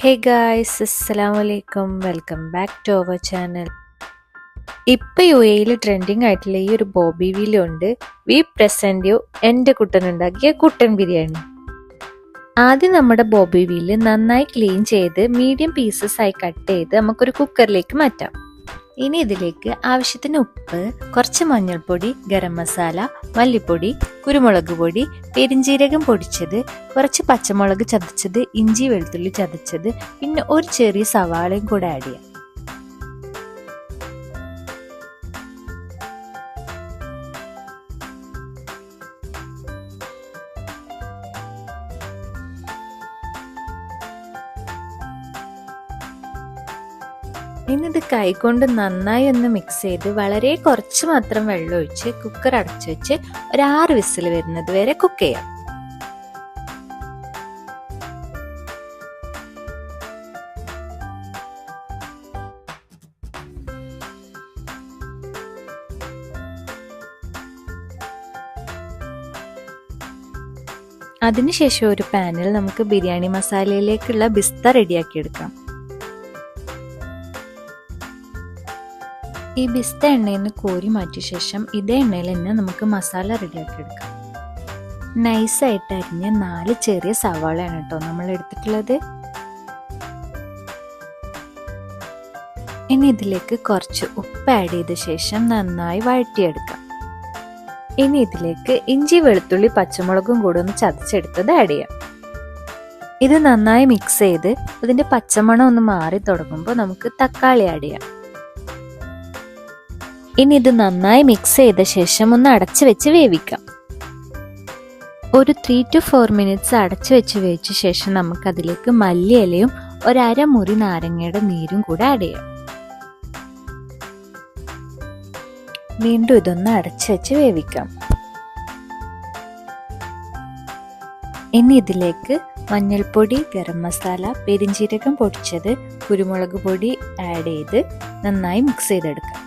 Hey guys, assalamualaikum. Welcome back to our channel. ഇപ്പോൾ UAE trending ആയിട്ടുള്ള ഈ ഒരു ബോബി വീലുണ്ട്. വി പ്രസന്റ് യു എൻ്റെ കുട്ടനുണ്ടാക്കിയ കുട്ടൻ ബിരിയാണി. ആദ്യം നമ്മുടെ ബോബി വീല് നന്നായി ക്ലീൻ ചെയ്ത് മീഡിയം പീസസ് ആയി കട്ട് ചെയ്ത് നമുക്കൊരു കുക്കറിലേക്ക് മാറ്റാം. ഇനി ഇതിലേക്ക് ആവശ്യത്തിന് ഉപ്പ്, കുറച്ച് മഞ്ഞൾപ്പൊടി, ഗരം മസാല, മല്ലിപ്പൊടി, കുരുമുളക് പൊടി, പെരിഞ്ജീരകം പൊടിച്ചത്, കുറച്ച് പച്ചമുളക് ചതച്ചത്, ഇഞ്ചി വെളുത്തുള്ളി ചതച്ചത്, പിന്നെ ഒരു ചെറിയ സവാളയും കൂടെ ആഡ് ചെയ്യാം. എന്നിത് കൈകൊണ്ട് നന്നായി ഒന്ന് മിക്സ് ചെയ്ത് വളരെ കുറച്ച് മാത്രം വെള്ളം ഒഴിച്ച് കുക്കർ അടച്ചു വെച്ച് ഒരു 6 വിസിൽ വരുന്നത് വരെ കുക്ക് ചെയ്യാം. അതിനുശേഷം ഒരു പാനിൽ നമുക്ക് ബിരിയാണി മസാലയിലേക്കുള്ള ബിസ്ത റെഡിയാക്കി എടുക്കാം. ഈ ബിസ്ത എണ്ണയിൽ നിന്ന് കോരി മാറ്റിയ ശേഷം ഇതേ എണ്ണയിൽ തന്നെ നമുക്ക് മസാല റെഡിയാക്കി എടുക്കാം. നൈസായിട്ട് അരിഞ്ഞ 4 ചെറിയ സവാളയാണ് കേട്ടോ നമ്മൾ എടുത്തിട്ടുള്ളത്. ഇനി ഇതിലേക്ക് കുറച്ച് ഉപ്പ് ആഡ് ചെയ്ത ശേഷം നന്നായി വഴറ്റിയെടുക്കാം. ഇനി ഇതിലേക്ക് ഇഞ്ചി വെളുത്തുള്ളി പച്ചമുളകും കൂടെ ഒന്ന് ചതച്ചെടുത്തത് ആഡ് ചെയ്യാം. ഇത് നന്നായി മിക്സ് ചെയ്ത് ഇതിന്റെ പച്ചമണം ഒന്ന് മാറി തുടങ്ങുമ്പോൾ നമുക്ക് തക്കാളി ആഡ് ചെയ്യാം. ഇനി ഇത് നന്നായി മിക്സ് ചെയ്ത ശേഷം ഒന്ന് അടച്ചു വെച്ച് വേവിക്കാം. ഒരു 3 to 4 മിനിറ്റ്സ് അടച്ചു വെച്ച് വേവിച്ച ശേഷം നമുക്ക് അതിലേക്ക് മല്ലിയിലയും ഒരു 1/2 മുറി നാരങ്ങയുടെ നീരും കൂടെ ആഡ് ചെയ്യാം. വീണ്ടും ഇതൊന്ന് അടച്ചു വെച്ച് വേവിക്കാം. ഇനി ഇതിലേക്ക് മഞ്ഞൾപ്പൊടി, ഗരം മസാല, പെരിഞ്ജീരകം പൊടിച്ചത്, കുരുമുളക് പൊടി ആഡ് ചെയ്ത് നന്നായി മിക്സ് ചെയ്തെടുക്കാം.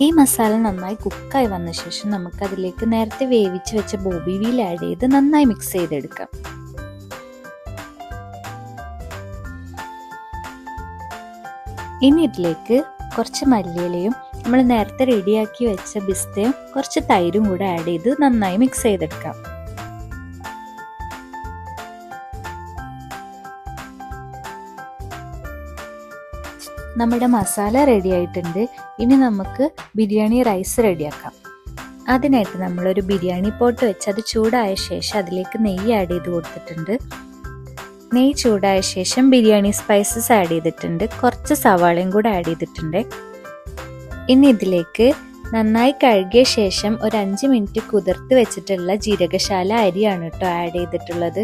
ഈ മസാല നന്നായി കുക്കായി വന്ന ശേഷം നമുക്ക് അതിലേക്ക് നേരത്തെ വേവിച്ച് വെച്ച ബോബി വീൽ ആഡ് ചെയ്ത് നന്നായി മിക്സ് ചെയ്തെടുക്കാം. ഇനി ഇതിലേക്ക് കുറച്ച് മല്ലിയിലയും നമ്മൾ നേരത്തെ റെഡിയാക്കി വെച്ച ബിസ്തയും കുറച്ച് തൈരും കൂടെ ആഡ് ചെയ്ത് നന്നായി മിക്സ് ചെയ്തെടുക്കാം. നമ്മുടെ മസാല റെഡി ആയിട്ടുണ്ട്. ഇനി നമുക്ക് ബിരിയാണി റൈസ് റെഡിയാക്കാം. അതിനായിട്ട് നമ്മളൊരു ബിരിയാണി പോട്ട് വെച്ച് അത് ചൂടായ ശേഷം അതിലേക്ക് നെയ്യ് ആഡ് ചെയ്ത് കൊടുത്തിട്ടുണ്ട്. നെയ്യ് ചൂടായ ശേഷം ബിരിയാണി സ്പൈസസ് ആഡ് ചെയ്തിട്ടുണ്ട്. കുറച്ച് സവാളയും കൂടെ ആഡ് ചെയ്തിട്ടുണ്ട്. ഇനി ഇതിലേക്ക് നന്നായി കഴുകിയ ശേഷം ഒരു 5 മിനിറ്റ് കുതിർത്ത് വെച്ചിട്ടുള്ള ജീരകശാല അരിയാണ് കേട്ടോ ആഡ് ചെയ്തിട്ടുള്ളത്.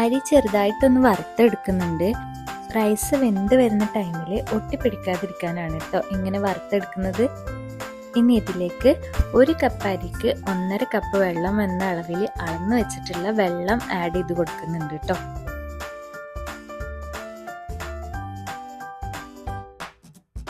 അരി ചെറുതായിട്ടൊന്ന് വറുത്തെടുക്കുന്നുണ്ട്. റൈസ് വെന്ത് വരുന്ന ടൈമിൽ ഒട്ടിപ്പിടിക്കാതിരിക്കാനാണ് കേട്ടോ ഇങ്ങനെ വറുത്തെടുക്കുന്നത്. ഇനി ഇതിലേക്ക് 1 കപ്പ് അരിക്ക് 1.5 കപ്പ് വെള്ളം എന്ന അളവിൽ അളന്ന് വെച്ചിട്ടുള്ള വെള്ളം ആഡ് ചെയ്ത് കൊടുക്കുന്നുണ്ട് കേട്ടോ.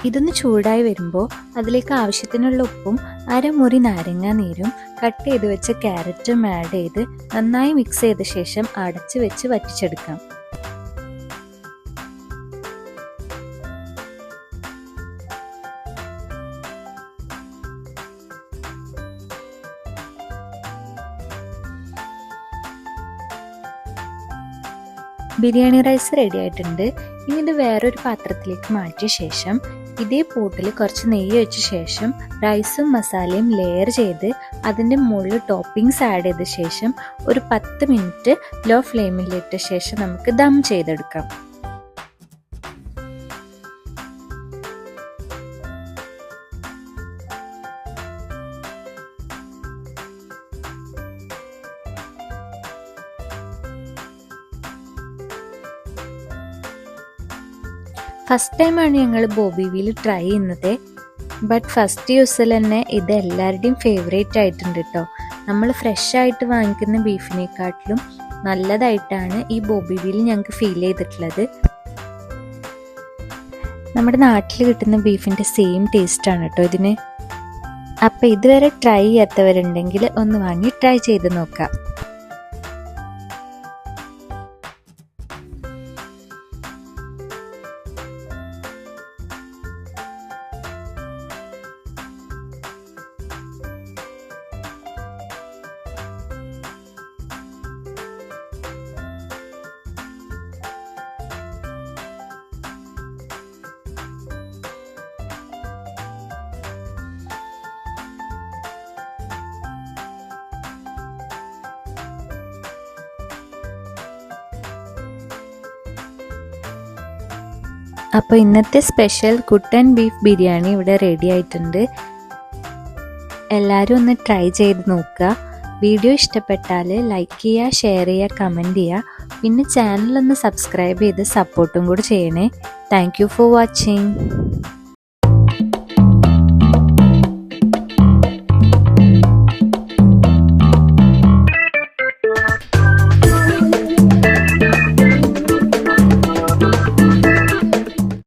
ഇതൊന്ന് ചൂടായി വരുമ്പോൾ അതിലേക്ക് ആവശ്യത്തിനുള്ള ഉപ്പും 1/2 മുറി നാരങ്ങ നീരും കട്ട് ചെയ്ത് വെച്ച ക്യാരറ്റും ആഡ് ചെയ്ത് നന്നായി മിക്സ് ചെയ്ത ശേഷം അടച്ച് വെച്ച് വറ്റിച്ചെടുക്കാം. ബിരിയാണി റൈസ് റെഡി ആയിട്ടുണ്ട്. ഇനി ഇത് വേറൊരു പാത്രത്തിലേക്ക് മാറ്റിയ ശേഷം ഇതേ പോട്ടിൽ കുറച്ച് നെയ്യ് വെച്ച ശേഷം റൈസും മസാലയും ലെയർ ചെയ്ത് അതിൻ്റെ മുകളിൽ ടോപ്പിംഗ്സ് ആഡ് ചെയ്ത ശേഷം ഒരു 10 മിനിറ്റ് ലോ ഫ്ലെയിമിലിട്ട ശേഷം നമുക്ക് ദം ചെയ്തെടുക്കാം. ഫസ്റ്റ് ടൈമാണ് ഞങ്ങൾ ബോബി വീൽ ട്രൈ ചെയ്യുന്നത്. ബട്ട് ഫസ്റ്റ് യൂസിൽ തന്നെ ഇത് എല്ലാവരുടെയും ഫേവറേറ്റ് ആയിട്ടുണ്ട് കേട്ടോ. നമ്മൾ ഫ്രഷായിട്ട് വാങ്ങിക്കുന്ന ബീഫിനെക്കാട്ടിലും നല്ലതായിട്ടാണ് ഈ ബോബി വീൽ ഞങ്ങൾക്ക് ഫീൽ ചെയ്തിട്ടുള്ളത്. നമ്മുടെ നാട്ടിൽ കിട്ടുന്ന ബീഫിൻ്റെ സെയിം ടേസ്റ്റാണ് കേട്ടോ ഇതിന്. അപ്പോൾ ഇതുവരെ ട്രൈ ചെയ്യാത്തവരുണ്ടെങ്കിൽ ഒന്ന് വാങ്ങി ട്രൈ ചെയ്ത് നോക്കാം. അപ്പോൾ ഇന്നത്തെ സ്പെഷ്യൽ കുട്ടൻ ബീഫ് ബിരിയാണി ഇവിടെ റെഡി ആയിട്ടുണ്ട്. എല്ലാവരും ഒന്ന് ട്രൈ ചെയ്ത് നോക്കുക. വീഡിയോ ഇഷ്ടപ്പെട്ടാൽ ലൈക്ക് ചെയ്യുക, ഷെയർ ചെയ്യുക, കമൻറ്റ് ചെയ്യുക. പിന്നെ ചാനലൊന്ന് സബ്സ്ക്രൈബ് ചെയ്ത് സപ്പോർട്ടും കൂടി ചെയ്യണേ. Thank you for watching.